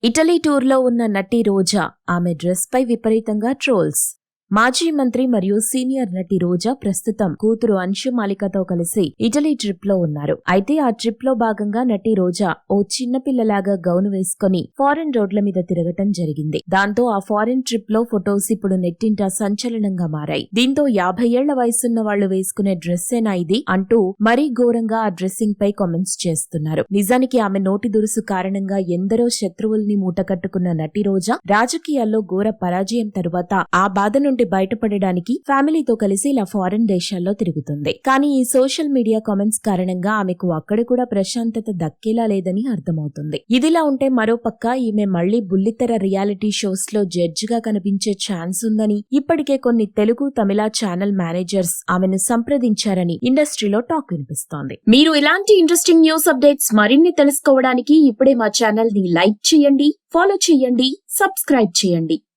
Italy టూర్లో ఉన్న నటి రోజా, ఆమె డ్రెస్ పై విపరీతంగా ట్రోల్స్. మాజీ మంత్రి మరియు సీనియర్ నటి రోజా ప్రస్తుతం కూతురు అంశు మాలికతో కలిసి ఇటలీ ట్రిప్ లో ఉన్నారు. అయితే ఆ ట్రిప్ లో భాగంగా నటి రోజా ఓ చిన్నపిల్లలాగా గౌను వేసుకుని ఫారెన్ రోడ్ల మీద తిరగటం జరిగింది. దాంతో ఆ ఫారెన్ ట్రిప్ లో ఫొటోస్ ఇప్పుడు నెట్టింట సంచలనంగా మారాయి. దీంతో 50 ఏళ్ల వయసున్న వాళ్లు వేసుకునే డ్రెస్సేనా ఇది అంటూ మరీ ఘోరంగా ఆ డ్రెస్సింగ్ పై కామెంట్స్ చేస్తున్నారు. నిజానికి ఆమె నోటి దురుసు కారణంగా ఎందరో శత్రువుల్ని మూటకట్టుకున్న నటి రోజా రాజకీయాల్లో ఘోర పరాజయం తరువాత ఆ బాధ నుండి బయటపడడానికి ఫ్యామిలీతో కలిసి ఇలా ఫారెన్ దేశాల్లో తిరుగుతుంది. కానీ ఈ సోషల్ మీడియా కామెంట్స్ కారణంగా ఆమెకు అక్కడ కూడా ప్రశాంతత దక్కేలా లేదని అర్థమవుతుంది. ఇదిలా ఉంటే మరోపక్క ఈమె మళ్లీ బుల్లితెర రియాలిటీ షోస్ లో జడ్జ్ గా కనిపించే ఛాన్స్ ఉందని ఇప్పటికే కొన్ని తెలుగు, తమిళ ఛానల్ మేనేజర్స్ ఆమెను సంప్రదించారని ఇండస్ట్రీలో టాక్ వినిపిస్తోంది. మీరు ఇలాంటి ఇంట్రెస్టింగ్ న్యూస్ అప్డేట్స్ మరిన్ని తెలుసుకోవడానికి ఇప్పుడే మా ఛానల్ ని లైక్ చేయండి, ఫాలో చేయండి, సబ్స్క్రైబ్ చేయండి.